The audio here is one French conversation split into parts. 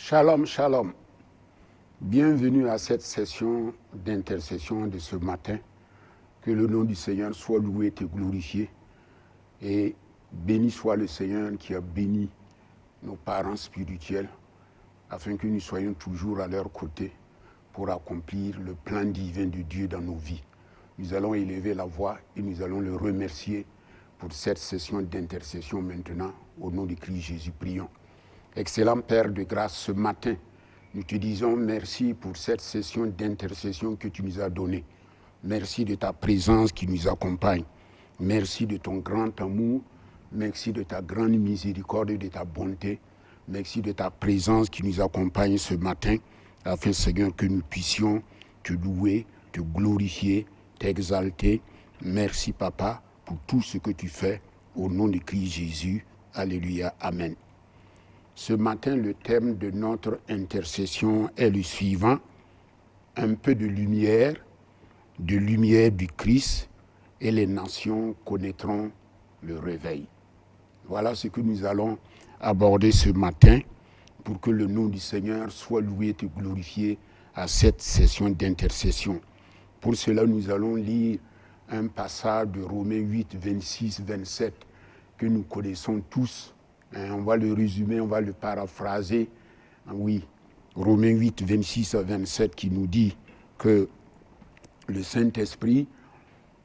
Shalom, shalom. Bienvenue à cette session d'intercession de ce matin. Que le nom du Seigneur soit loué et glorifié. Et béni soit le Seigneur qui a béni nos parents spirituels afin que nous soyons toujours à leur côté pour accomplir le plan divin de Dieu dans nos vies. Nous allons élever la voix et nous allons le remercier pour cette session d'intercession maintenant. Au nom de Christ Jésus, prions. Excellent Père de grâce, ce matin, nous te disons merci pour cette session d'intercession que tu nous as donnée. Merci de ta présence qui nous accompagne. Merci de ton grand amour. Merci de ta grande miséricorde et de ta bonté. Merci de ta présence qui nous accompagne ce matin, afin, Seigneur, que nous puissions te louer, te glorifier, t'exalter. Merci, Papa, pour tout ce que tu fais. Au nom de Christ Jésus. Alléluia. Amen. Ce matin, le thème de notre intercession est le suivant. Un peu de lumière du Christ, et les nations connaîtront le réveil. Voilà ce que nous allons aborder ce matin pour que le nom du Seigneur soit loué et glorifié à cette session d'intercession. Pour cela, nous allons lire un passage de Romains 8, 26, 27 que nous connaissons tous. On va le résumer, on va le paraphraser. Oui, Romains 8, 26 à 27 qui nous dit que le Saint-Esprit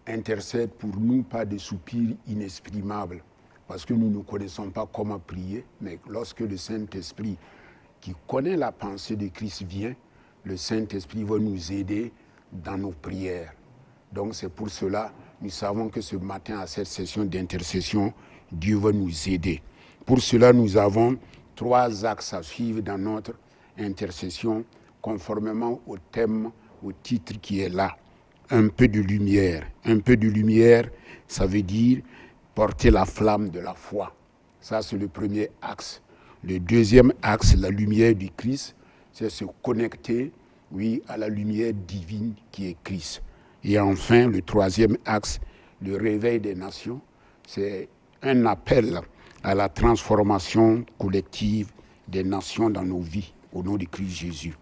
intercède pour nous par des soupirs inexprimables, parce que nous ne connaissons pas comment prier, mais lorsque le Saint-Esprit qui connaît la pensée de Christ vient, le Saint-Esprit va nous aider dans nos prières. Donc c'est pour cela, nous savons que ce matin, à cette session d'intercession, Dieu va nous aider. Pour cela, nous avons 3 axes à suivre dans notre intercession, conformément au thème, au titre qui est là. Un peu de lumière. Un peu de lumière, ça veut dire porter la flamme de la foi. Ça, c'est le premier axe. Le deuxième axe, la lumière du Christ, c'est se connecter, oui, à la lumière divine qui est Christ. Et enfin, le troisième axe, le réveil des nations, c'est un appel à la transformation collective des nations dans nos vies, au nom de Christ Jésus.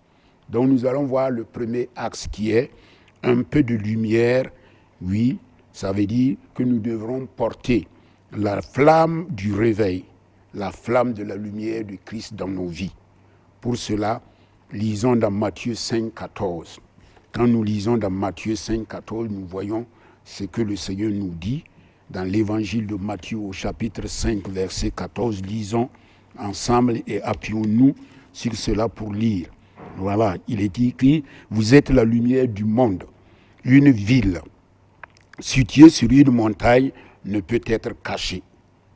Donc nous allons voir le premier axe qui est un peu de lumière. Oui, ça veut dire que nous devrons porter la flamme du réveil, la flamme de la lumière de Christ dans nos vies. Pour cela, lisons dans Matthieu 5, 14. Quand nous lisons dans Matthieu 5, 14, nous voyons ce que le Seigneur nous dit. Dans l'évangile de Matthieu au chapitre 5, verset 14, lisons ensemble et appuyons-nous sur cela pour lire. Voilà, il est écrit, vous êtes la lumière du monde. Une ville située sur une montagne ne peut être cachée.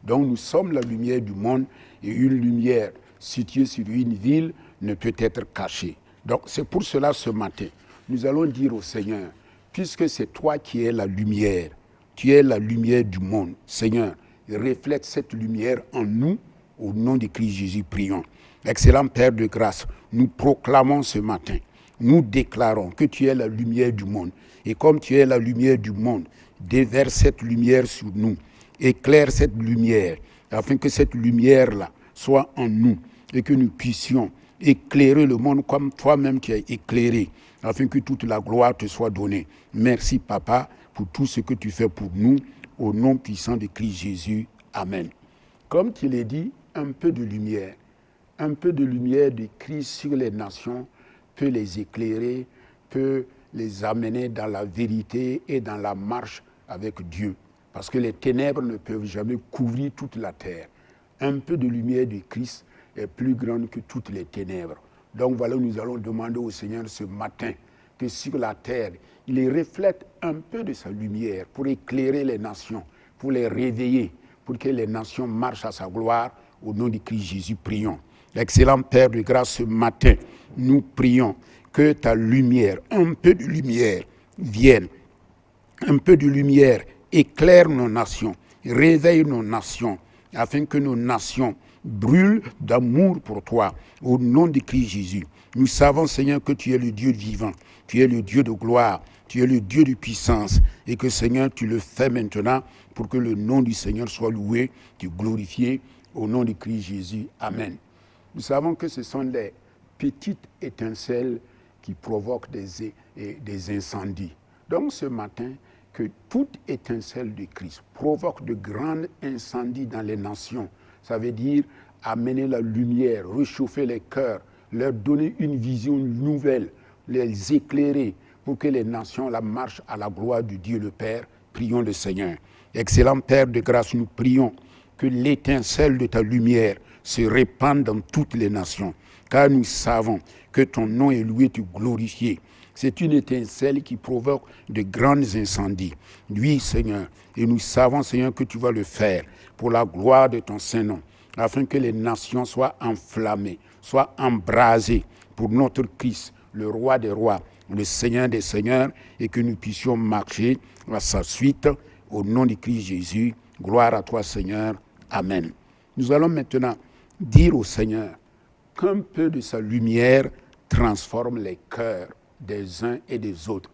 Donc nous sommes la lumière du monde et une lumière située sur une ville ne peut être cachée. Donc c'est pour cela ce matin, nous allons dire au Seigneur, puisque c'est toi qui es la lumière, tu es la lumière du monde. Seigneur, reflète cette lumière en nous, au nom de Christ Jésus, prions. Excellent Père de grâce, nous proclamons ce matin, nous déclarons que tu es la lumière du monde. Et comme tu es la lumière du monde, déverse cette lumière sur nous, éclaire cette lumière, afin que cette lumière-là soit en nous et que nous puissions éclairer le monde comme toi-même tu as éclairé, afin que toute la gloire te soit donnée. Merci, Papa, pour tout ce que tu fais pour nous, au nom puissant de Christ Jésus. Amen. Comme tu l'as dit, un peu de lumière de Christ sur les nations peut les éclairer, peut les amener dans la vérité et dans la marche avec Dieu. Parce que les ténèbres ne peuvent jamais couvrir toute la terre. Un peu de lumière de Christ est plus grande que toutes les ténèbres. Donc voilà, nous allons demander au Seigneur ce matin que sur la terre, il reflète un peu de sa lumière pour éclairer les nations, pour les réveiller, pour que les nations marchent à sa gloire. Au nom de Christ Jésus, prions. Excellent Père de grâce, ce matin, nous prions que ta lumière, un peu de lumière, vienne. Un peu de lumière éclaire nos nations, réveille nos nations, afin que nos nations brûlent d'amour pour toi, au nom de Christ Jésus. Nous savons, Seigneur, que tu es le Dieu vivant, tu es le Dieu de gloire, tu es le Dieu de puissance, et que, Seigneur, tu le fais maintenant pour que le nom du Seigneur soit loué, tu glorifié, au nom de Christ Jésus. Amen. Nous savons que ce sont petite étincelle qui provoque des incendies. Donc ce matin, que toute étincelle de Christ provoque de grands incendies dans les nations. Ça veut dire amener la lumière, réchauffer les cœurs, leur donner une vision nouvelle, les éclairer pour que les nations la marchent à la gloire de Dieu le Père. Prions le Seigneur. Excellent Père de grâce, nous prions que l'étincelle de ta lumière se répande dans toutes les nations, car nous savons que ton nom est loué et glorifié. C'est une étincelle qui provoque de grands incendies. Oui, Seigneur, et nous savons, Seigneur, que tu vas le faire pour la gloire de ton Saint-Nom, afin que les nations soient enflammées, soient embrasées pour notre Christ, le roi des rois, le Seigneur des seigneurs, et que nous puissions marcher à sa suite, au nom de Christ Jésus. Gloire à toi, Seigneur. Amen. Nous allons maintenant dire au Seigneur qu'un peu de sa lumière transforme les cœurs des uns et des autres.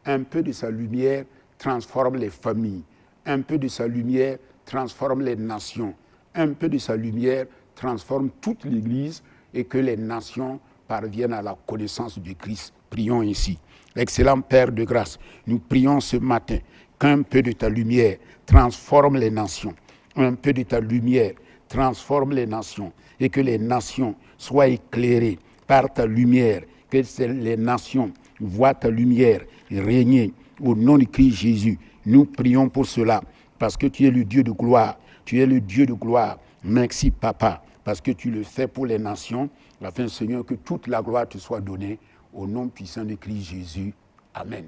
Un peu de sa lumière transforme les familles. Un peu de sa lumière transforme les nations. Un peu de sa lumière transforme toute l'Église et que les nations parviennent à la connaissance du Christ. Prions ainsi. Excellent Père de grâce, nous prions ce matin qu'un peu de ta lumière transforme les nations. Un peu de ta lumière transforme les nations et que les nations soient éclairées par ta lumière, que les nations voient ta lumière régner au nom de Christ Jésus. Nous prions pour cela parce que tu es le Dieu de gloire. Tu es le Dieu de gloire. Merci, Papa, parce que tu le fais pour les nations, afin, Seigneur, que toute la gloire te soit donnée au nom puissant de Christ Jésus. Amen.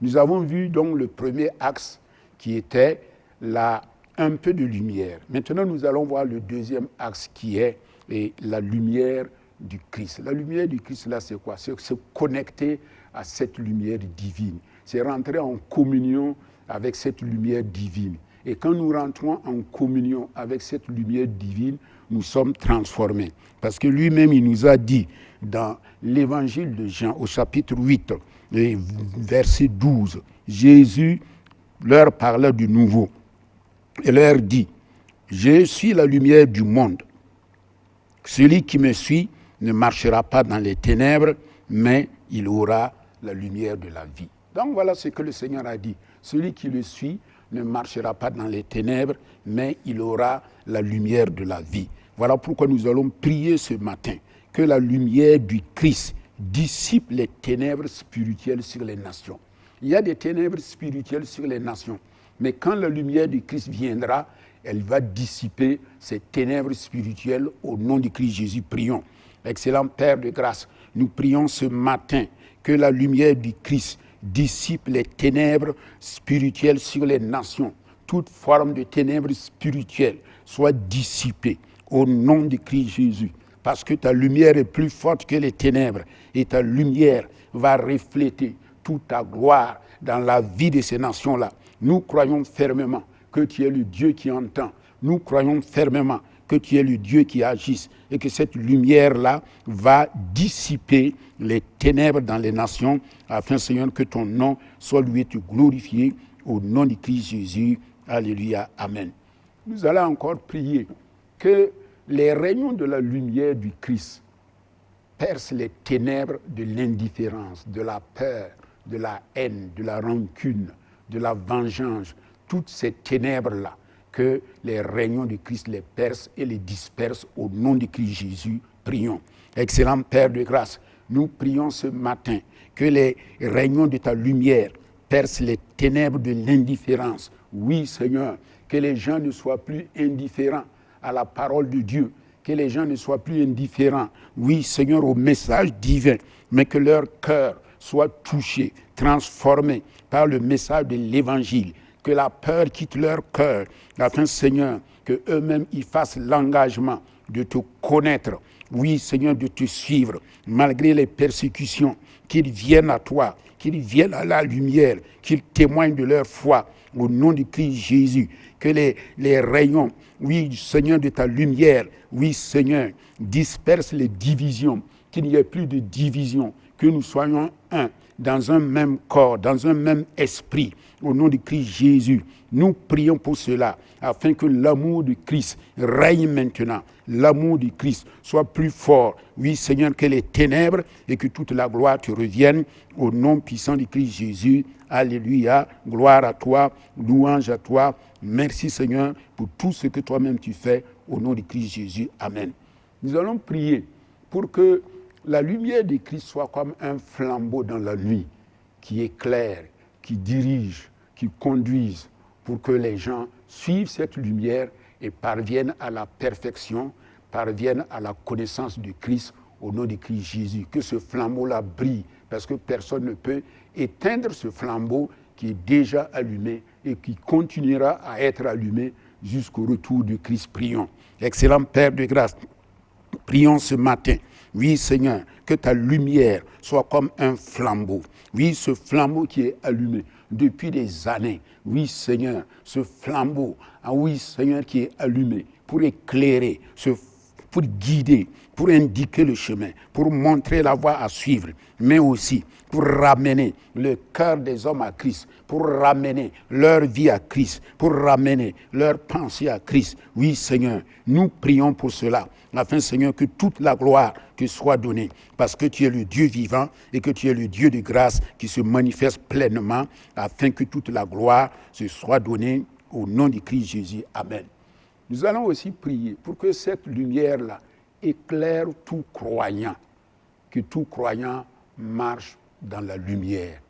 Nous avons vu donc le premier axe qui était un peu de lumière. Maintenant, nous allons voir le deuxième axe qui est la lumière du Christ. La lumière du Christ, là, c'est quoi? C'est se connecter à cette lumière divine. C'est rentrer en communion avec cette lumière divine. Et quand nous rentrons en communion avec cette lumière divine, nous sommes transformés. Parce que lui-même, il nous a dit dans l'évangile de Jean, au chapitre 8, verset 12, Jésus leur parlait de nouveau et leur dit, « Je suis la lumière du monde. Celui qui me suit ne marchera pas dans les ténèbres, mais il aura la lumière de la vie. » Donc voilà ce que le Seigneur a dit. Celui qui le suit ne marchera pas dans les ténèbres, mais il aura la lumière de la vie. Voilà pourquoi nous allons prier ce matin, que la lumière du Christ dissipe les ténèbres spirituelles sur les nations. Il y a des ténèbres spirituelles sur les nations, mais quand la lumière du Christ viendra, elle va dissiper ces ténèbres spirituelles au nom de Christ Jésus. Prions. Excellent Père de grâce, nous prions ce matin que la lumière du Christ dissipe les ténèbres spirituelles sur les nations. Toute forme de ténèbres spirituelles soit dissipée au nom de Christ Jésus. Parce que ta lumière est plus forte que les ténèbres et ta lumière va refléter toute ta gloire dans la vie de ces nations-là. Nous croyons fermement que tu es le Dieu qui entend. Nous croyons fermement que tu es le Dieu qui agisse et que cette lumière-là va dissiper les ténèbres dans les nations afin, Seigneur, que ton nom soit loué et glorifié au nom de Christ Jésus. Alléluia. Amen. Nous allons encore prier que les rayons de la lumière du Christ percent les ténèbres de l'indifférence, de la peur, de la haine, de la rancune, de la vengeance, toutes ces ténèbres-là, que les rayons de Christ les percent et les dispersent au nom de Christ Jésus. Prions. Excellent Père de grâce, nous prions ce matin que les rayons de ta lumière percent les ténèbres de l'indifférence. Oui, Seigneur, que les gens ne soient plus indifférents à la parole de Dieu, que les gens ne soient plus indifférents, oui, Seigneur, au message divin, mais que leur cœur soit touché, transformé par le message de l'Évangile, que la peur quitte leur cœur, afin, Seigneur, qu'eux-mêmes ils fassent l'engagement de te connaître, oui, Seigneur, de te suivre, malgré les persécutions, qu'ils viennent à toi, qu'ils viennent à la lumière, qu'ils témoignent de leur foi, au nom de Christ Jésus, que les rayons, oui, Seigneur, de ta lumière, oui, Seigneur, dispersent les divisions qu'il n'y ait plus de division, que nous soyons un, dans un même corps, dans un même esprit, au nom de Christ Jésus. Nous prions pour cela, afin que l'amour de Christ règne maintenant, l'amour de Christ soit plus fort. Oui, Seigneur, que les ténèbres et que toute la gloire te revienne, au nom puissant de Christ Jésus. Alléluia, gloire à toi, louange à toi. Merci, Seigneur, pour tout ce que toi-même tu fais, au nom de Christ Jésus. Amen. Nous allons prier pour que la lumière de Christ soit comme un flambeau dans la nuit, qui éclaire, qui dirige, qui conduise, pour que les gens suivent cette lumière et parviennent à la perfection, parviennent à la connaissance de Christ, au nom de Christ Jésus. Que ce flambeau-là brille, parce que personne ne peut éteindre ce flambeau qui est déjà allumé et qui continuera à être allumé jusqu'au retour de Christ. Prions. Excellent Père de grâce, prions ce matin. Oui, Seigneur, que ta lumière soit comme un flambeau. Oui, ce flambeau qui est allumé depuis des années. Oui, Seigneur, ce flambeau, oui, Seigneur, qui est allumé pour éclairer, pour guider, pour indiquer le chemin, pour montrer la voie à suivre, mais aussi pour ramener le cœur des hommes à Christ, pour ramener leur vie à Christ, pour ramener leur pensée à Christ. Oui, Seigneur, nous prions pour cela, afin, Seigneur, que toute la gloire te soit donnée, parce que tu es le Dieu vivant et que tu es le Dieu de grâce qui se manifeste pleinement, afin que toute la gloire se soit donnée au nom de Christ Jésus. Amen. Nous allons aussi prier pour que cette lumière-là éclaire tout croyant, que tout croyant marche dans la lumière,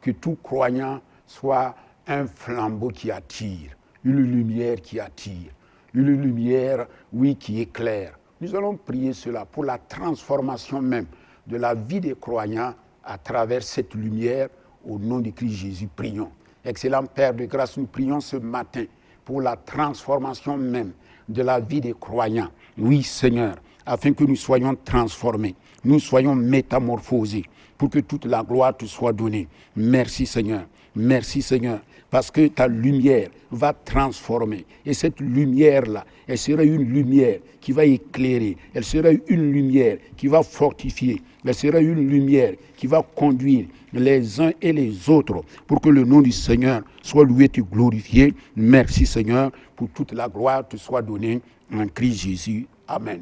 que tout croyant soit un flambeau qui attire, une lumière qui attire, une lumière, oui, qui éclaire. Nous allons prier cela pour la transformation même de la vie des croyants à travers cette lumière, au nom de Christ Jésus. Prions. Excellent Père de grâce, nous prions ce matin pour la transformation même de la vie des croyants. Oui, Seigneur, afin que nous soyons transformés, nous soyons métamorphosés, pour que toute la gloire te soit donnée. Merci, Seigneur. Merci, Seigneur, parce que ta lumière va transformer. Et cette lumière-là, elle sera une lumière qui va éclairer. Elle sera une lumière qui va fortifier. Elle sera une lumière qui va conduire les uns et les autres pour que le nom du Seigneur soit loué et glorifié. Merci, Seigneur, pour toute la gloire te soit donnée en Christ Jésus. Amen.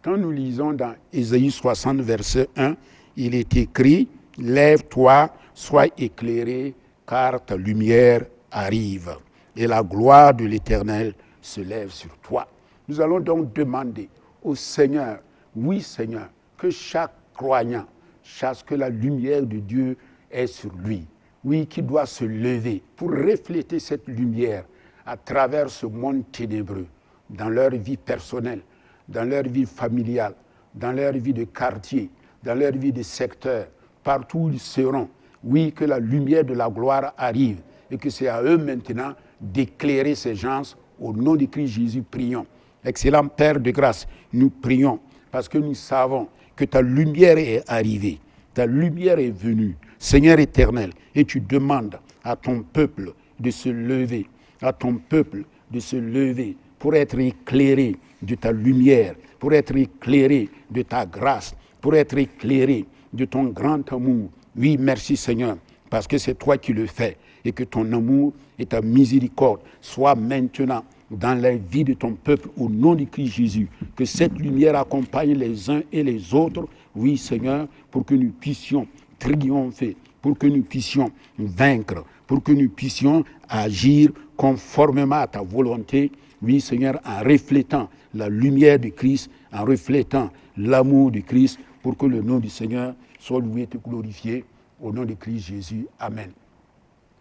Quand nous lisons dans Ésaïe 60, verset 1, il est écrit « Lève-toi, sois éclairé, car ta lumière arrive, et la gloire de l'Éternel se lève sur toi. » Nous allons donc demander au Seigneur, oui Seigneur, que chaque croyant sache que la lumière de Dieu est sur lui. Oui, qu'il doit se lever pour refléter cette lumière à travers ce monde ténébreux, dans leur vie personnelle, dans leur vie familiale, dans leur vie de quartier, dans leur vie de secteur, partout où ils seront. Oui, que la lumière de la gloire arrive et que c'est à eux maintenant d'éclairer ces gens. Au nom de Christ Jésus, prions. Excellent Père de grâce, nous prions parce que nous savons que ta lumière est arrivée, ta lumière est venue, Seigneur éternel, et tu demandes à ton peuple de se lever, à ton peuple de se lever pour être éclairé de ta lumière, pour être éclairé de ta grâce, pour être éclairé de ton grand amour. Oui, merci Seigneur, parce que c'est toi qui le fais et que ton amour et ta miséricorde soient maintenant dans la vie de ton peuple au nom de Christ Jésus. Que cette lumière accompagne les uns et les autres, oui Seigneur, pour que nous puissions triompher, pour que nous puissions vaincre, pour que nous puissions agir conformément à ta volonté, oui Seigneur, en reflétant la lumière de Christ, en reflétant l'amour de Christ, pour que le nom du Seigneur soit loué et glorifié au nom de Christ Jésus. Amen.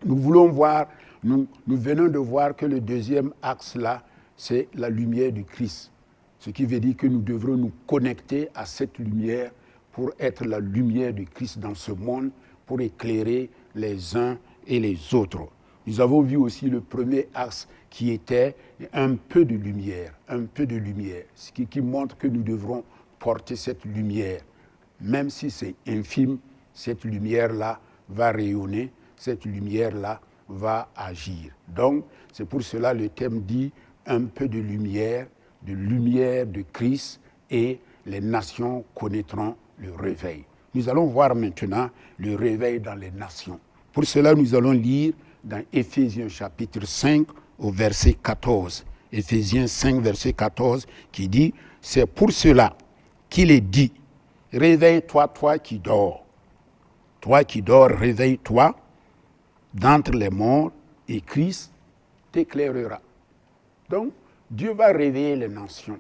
Nous voulons voir, nous venons de voir que le deuxième axe là, c'est la lumière du Christ. Ce qui veut dire que nous devrons nous connecter à cette lumière pour être la lumière du Christ dans ce monde, pour éclairer les uns et les autres. Nous avons vu aussi le premier axe qui était un peu de lumière, ce qui montre que nous devrons porter cette lumière. Même si c'est infime, cette lumière-là va rayonner, cette lumière-là va agir. Donc, c'est pour cela le thème dit un peu de lumière de Christ, et les nations connaîtront le réveil. Nous allons voir maintenant le réveil dans les nations. Pour cela, nous allons lire dans Éphésiens chapitre 5 au verset 14. Éphésiens 5, verset 14, qui dit « C'est pour cela qu'il est dit, réveille-toi, toi qui dors. Toi qui dors, réveille-toi d'entre les morts, et Christ t'éclairera. » Donc, Dieu va réveiller les nations.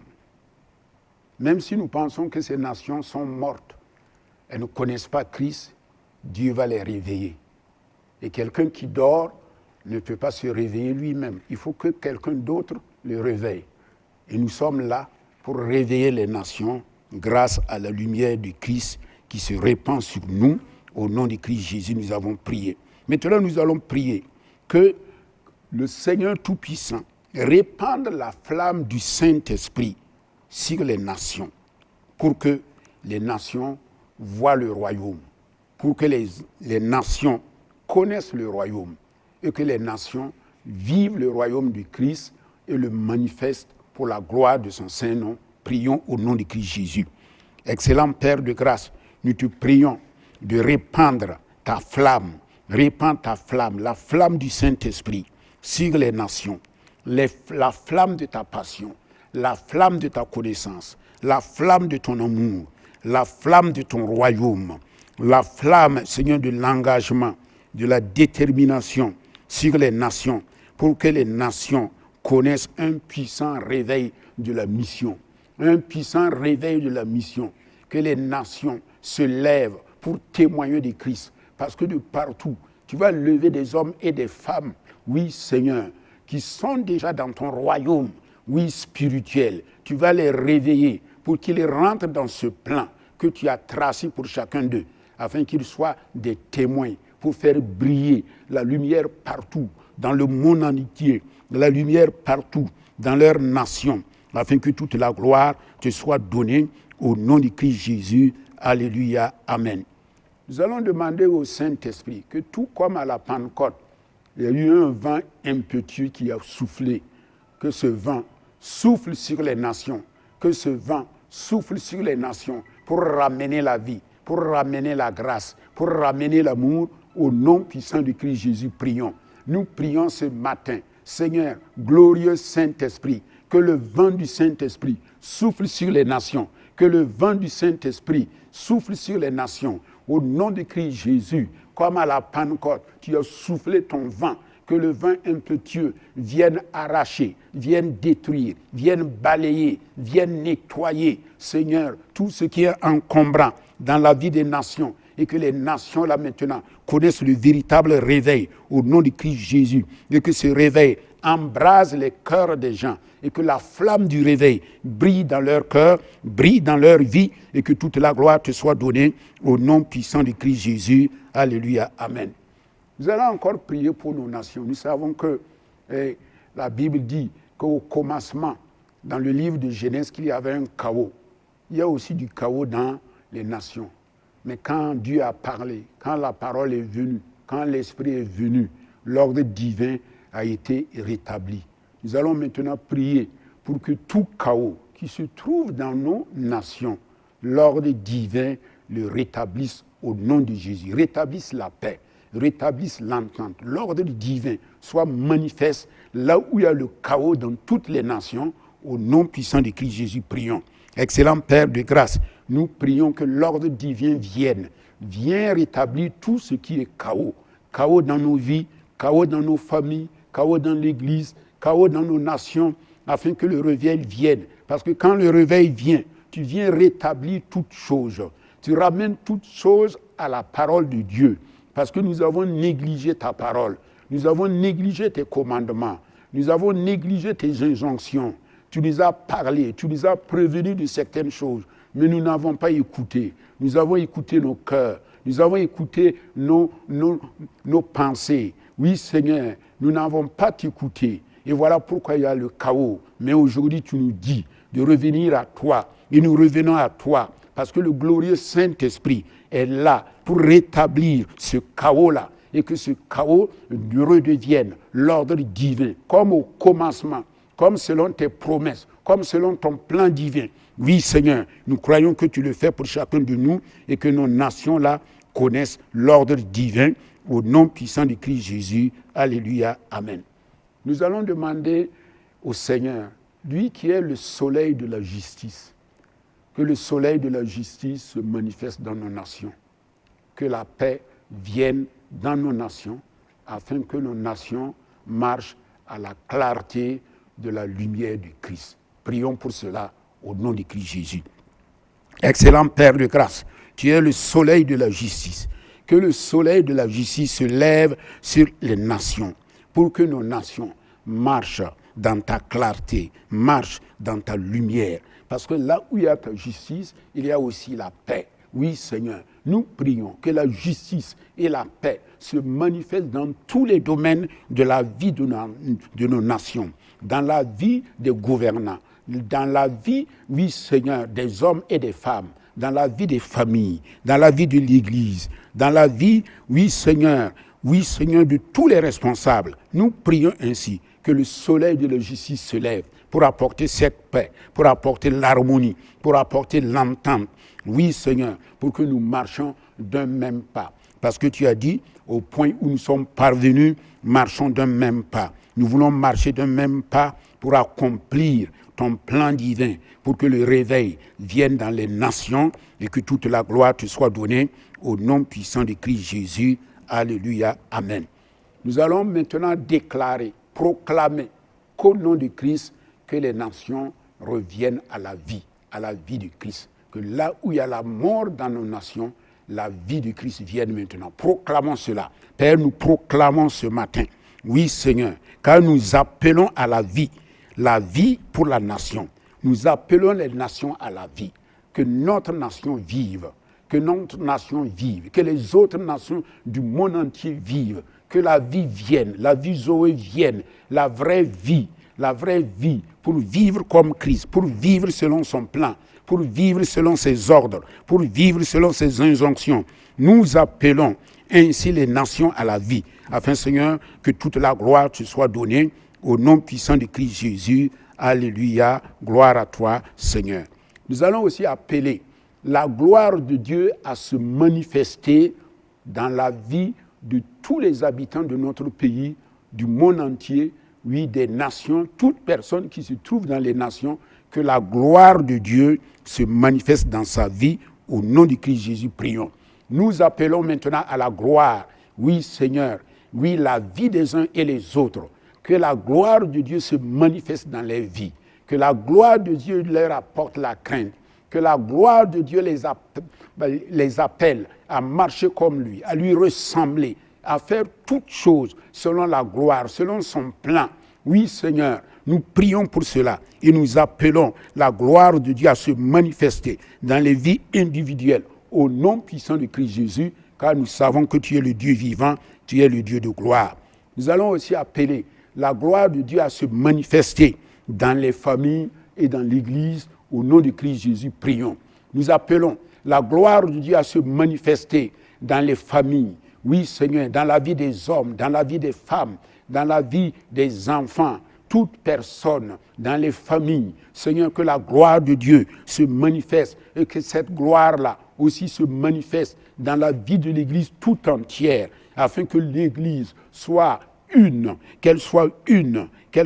Même si nous pensons que ces nations sont mortes, elles ne connaissent pas Christ, Dieu va les réveiller. Et quelqu'un qui dort ne peut pas se réveiller lui-même. Il faut que quelqu'un d'autre le réveille. Et nous sommes là pour réveiller les nations grâce à la lumière du Christ qui se répand sur nous. Au nom du Christ Jésus, nous avons prié. Maintenant, nous allons prier que le Seigneur Tout-Puissant répande la flamme du Saint-Esprit sur les nations, pour que les nations voient le royaume, pour que les nations connaissent le royaume, et que les nations vivent le royaume du Christ et le manifestent pour la gloire de son Saint-Nom. Prions au nom de Christ Jésus. Excellent Père de grâce, nous te prions de répandre ta flamme, la flamme du Saint-Esprit sur les nations, la flamme de ta passion, la flamme de ta connaissance, la flamme de ton amour, la flamme de ton royaume, la flamme, Seigneur, de l'engagement, de la détermination sur les nations, pour que les nations connaissent un puissant réveil de la mission. Un puissant réveil de la mission. Que les nations se lèvent pour témoigner de Christ. Parce que de partout, tu vas lever des hommes et des femmes, oui Seigneur, qui sont déjà dans ton royaume, oui spirituel. Tu vas les réveiller pour qu'ils rentrent dans ce plan que tu as tracé pour chacun d'eux, afin qu'ils soient des témoins pour faire briller la lumière partout, dans le monde entier, la lumière partout, dans leur nation, afin que toute la gloire te soit donnée au nom du Christ Jésus. Alléluia. Amen. Nous allons demander au Saint-Esprit que tout comme à la Pentecôte, il y a eu un vent impétueux qui a soufflé, que ce vent souffle sur les nations, que ce vent souffle sur les nations pour ramener la vie, pour ramener la grâce, pour ramener l'amour. Au nom puissant de Christ Jésus, prions. Nous prions ce matin, Seigneur, glorieux Saint-Esprit, que le vent du Saint-Esprit souffle sur les nations, que le vent du Saint-Esprit souffle sur les nations. Au nom de Christ Jésus, comme à la Pentecôte, tu as soufflé ton vent, que le vent impétueux vienne arracher, vienne détruire, vienne balayer, vienne nettoyer, Seigneur, tout ce qui est encombrant dans la vie des nations, et que les nations, là maintenant, connaissent le véritable réveil au nom de Christ Jésus, et que ce réveil embrase les cœurs des gens, et que la flamme du réveil brille dans leur cœur, brille dans leur vie, et que toute la gloire te soit donnée au nom puissant de Christ Jésus. Alléluia. Amen. Nous allons encore prier pour nos nations. Nous savons que la Bible dit qu'au commencement, dans le livre de Genèse, qu'il y avait un chaos. Il y a aussi du chaos dans les nations. Mais quand Dieu a parlé, quand la parole est venue, quand l'Esprit est venu, l'ordre divin a été rétabli. Nous allons maintenant prier pour que tout chaos qui se trouve dans nos nations, l'ordre divin le rétablisse au nom de Jésus. Rétablisse la paix, rétablisse l'entente. L'ordre divin soit manifeste là où il y a le chaos dans toutes les nations. Au nom puissant de Christ Jésus, prions. Excellent Père de grâce, nous prions que l'ordre divin vienne rétablir tout ce qui est chaos. Chaos dans nos vies, chaos dans nos familles, chaos dans l'Église, chaos dans nos nations, afin que le réveil vienne. Parce que quand le réveil vient, tu viens rétablir toutes choses. Tu ramènes toutes choses à la parole de Dieu. Parce que nous avons négligé ta parole. Nous avons négligé tes commandements. Nous avons négligé tes injonctions. Tu nous as parlé, tu nous as prévenus de certaines choses, mais nous n'avons pas écouté. Nous avons écouté nos cœurs, nous avons écouté nos pensées. Oui, Seigneur, nous n'avons pas t'écouté. Et voilà pourquoi il y a le chaos. Mais aujourd'hui, tu nous dis de revenir à toi. Et nous revenons à toi, parce que le glorieux Saint-Esprit est là pour rétablir ce chaos-là. Et que ce chaos redevienne l'ordre divin, comme au commencement, comme selon tes promesses, comme selon ton plan divin, Oui, Seigneur, nous croyons que tu le fais pour chacun de nous et que nos nations-là connaissent l'ordre divin au nom puissant de Christ Jésus. Alléluia. Amen. Nous allons demander au Seigneur, lui qui est le soleil de la justice, que le soleil de la justice se manifeste dans nos nations, que la paix vienne dans nos nations, afin que nos nations marchent à la clarté de la lumière du Christ. Prions pour cela au nom de Christ Jésus. Excellent Père de grâce, tu es le soleil de la justice. Que le soleil de la justice se lève sur les nations, pour que nos nations marchent dans ta clarté, marchent dans ta lumière. Parce que là où il y a ta justice, il y a aussi la paix. Oui, Seigneur, nous prions que la justice et la paix se manifestent dans tous les domaines de la vie de nos nations, dans la vie des gouvernants, dans la vie, oui, Seigneur, des hommes et des femmes, dans la vie des familles, dans la vie de l'Église, dans la vie, oui, Seigneur, de tous les responsables. Nous prions ainsi que le soleil de la justice se lève pour apporter cette paix, pour apporter l'harmonie, pour apporter l'entente. Oui, Seigneur, pour que nous marchions d'un même pas. Parce que tu as dit, au point où nous sommes parvenus, marchons d'un même pas. Nous voulons marcher d'un même pas pour accomplir ton plan divin, pour que le réveil vienne dans les nations et que toute la gloire te soit donnée au nom puissant de Christ Jésus. Alléluia. Amen. Nous allons maintenant déclarer, proclamer qu'au nom de Christ, que les nations reviennent à la vie de Christ. Que là où il y a la mort dans nos nations, la vie de Christ vienne maintenant. Proclamons cela. Père, nous proclamons ce matin, oui Seigneur, car nous appelons à la vie pour la nation. Nous appelons les nations à la vie. Que notre nation vive, que notre nation vive, que les autres nations du monde entier vivent, que la vie vienne, la vie Zoé vienne, la vraie vie, pour vivre comme Christ, pour vivre selon son plan, pour vivre selon ses ordres, pour vivre selon ses injonctions. Nous appelons ainsi les nations à la vie, afin, Seigneur, que toute la gloire te soit donnée au nom puissant de Christ Jésus. Alléluia, gloire à toi, Seigneur. Nous allons aussi appeler la gloire de Dieu à se manifester dans la vie de tous les habitants de notre pays, du monde entier, oui, des nations, toute personne qui se trouve dans les nations, que la gloire de Dieu se manifeste dans sa vie. Au nom de Christ Jésus, prions. Nous appelons maintenant à la gloire, oui Seigneur, oui, la vie des uns et les autres. Que la gloire de Dieu se manifeste dans les vies. Que la gloire de Dieu leur apporte la crainte. Que la gloire de Dieu les appelle à marcher comme lui, à lui ressembler, à faire toutes choses selon la gloire, selon son plan. Oui, Seigneur, nous prions pour cela et nous appelons la gloire de Dieu à se manifester dans les vies individuelles au nom puissant de Christ Jésus, car nous savons que tu es le Dieu vivant, tu es le Dieu de gloire. Nous allons aussi appeler la gloire de Dieu à se manifester dans les familles et dans l'Église. Au nom de Christ Jésus, prions. Nous appelons la gloire de Dieu à se manifester dans les familles. Oui, Seigneur, dans la vie des hommes, dans la vie des femmes, dans la vie des enfants, toute personne, dans les familles. Seigneur, que la gloire de Dieu se manifeste et que cette gloire-là aussi se manifeste dans la vie de l'Église tout entière, afin que l'Église soit qu'elle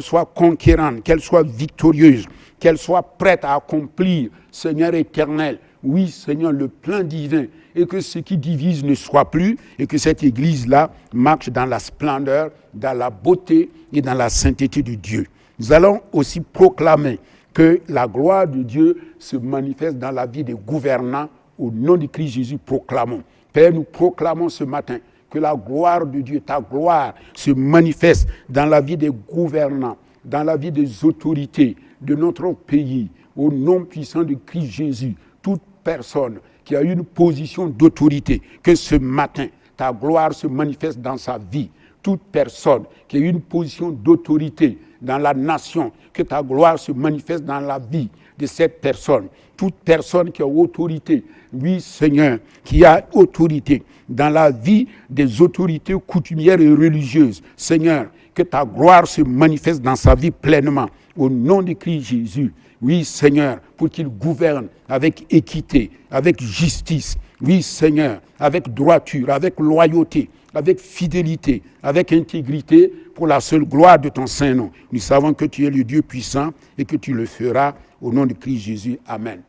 soit conquérante, qu'elle soit victorieuse, qu'elle soit prête à accomplir, Seigneur éternel, oui Seigneur, le plan divin, et que ce qui divise ne soit plus, et que cette Église-là marche dans la splendeur, dans la beauté et dans la sainteté de Dieu. Nous allons aussi proclamer que la gloire de Dieu se manifeste dans la vie des gouvernants. Au nom de Christ Jésus, proclamons. Père, nous proclamons ce matin que la gloire de Dieu, ta gloire, se manifeste dans la vie des gouvernants, dans la vie des autorités de notre pays. Au nom puissant de Christ Jésus, toute personne qui a une position d'autorité, que ce matin, ta gloire se manifeste dans sa vie. Toute personne qui a une position d'autorité dans la nation, que ta gloire se manifeste dans la vie de cette personne. Toute personne qui a autorité, oui Seigneur, qui a autorité dans la vie des autorités coutumières et religieuses. Seigneur, que ta gloire se manifeste dans sa vie pleinement. Au nom de Christ Jésus, Oui, Seigneur, pour qu'il gouverne avec équité, avec justice. Oui, Seigneur, avec droiture, avec loyauté, avec fidélité, avec intégrité, pour la seule gloire de ton Saint-Nom. Nous savons que tu es le Dieu puissant et que tu le feras au nom de Christ Jésus. Amen.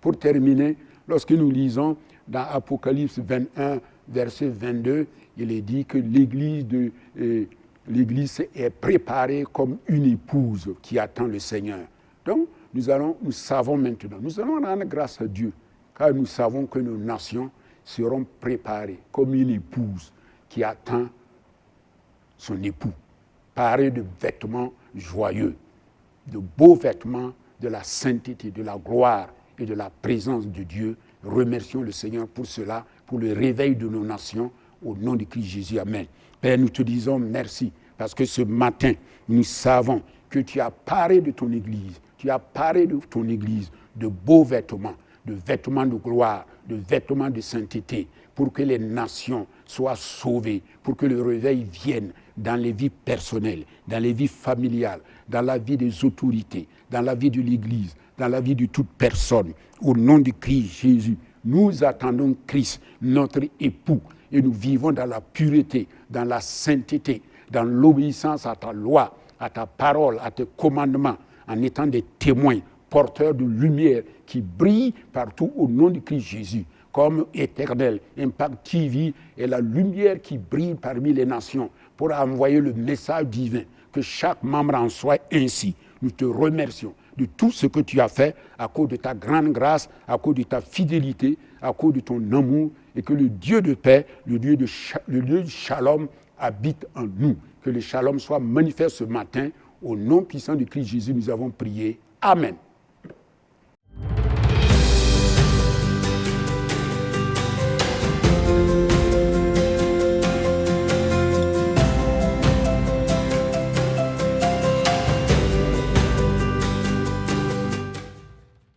Pour terminer, lorsque nous lisons dans Apocalypse 21, verset 22, il est dit que l'Église est préparée comme une épouse qui attend le Seigneur. Donc, nous savons maintenant, nous allons rendre grâce à Dieu, car nous savons que nos nations seront préparées comme une épouse qui attend son époux, parée de vêtements joyeux, de beaux vêtements de la sainteté, de la gloire et de la présence de Dieu. Remercions le Seigneur pour cela, pour le réveil de nos nations, au nom de Christ Jésus. Amen. Père, nous te disons merci, parce que ce matin, nous savons que tu as paré de ton Église, tu as paré de ton Église de beaux vêtements, de vêtements de gloire, de vêtements de sainteté, pour que les nations soient sauvées, pour que le réveil vienne dans les vies personnelles, dans les vies familiales, dans la vie des autorités, dans la vie de l'Église, dans la vie de toute personne. Au nom de Christ Jésus, nous attendons Christ, notre époux, et nous vivons dans la pureté, dans la sainteté, dans l'obéissance à ta loi, à ta parole, à tes commandements, en étant des témoins, porteurs de lumière qui brillent partout au nom de Christ Jésus, comme Éternel, Impact TV est la lumière qui brille parmi les nations pour envoyer le message divin, que chaque membre en soit ainsi. Nous te remercions de tout ce que tu as fait à cause de ta grande grâce, à cause de ta fidélité, à cause de ton amour, et que le Dieu de paix, le Dieu de shalom habite en nous. Que le shalom soit manifeste ce matin. Au nom puissant de Christ Jésus, nous avons prié. Amen.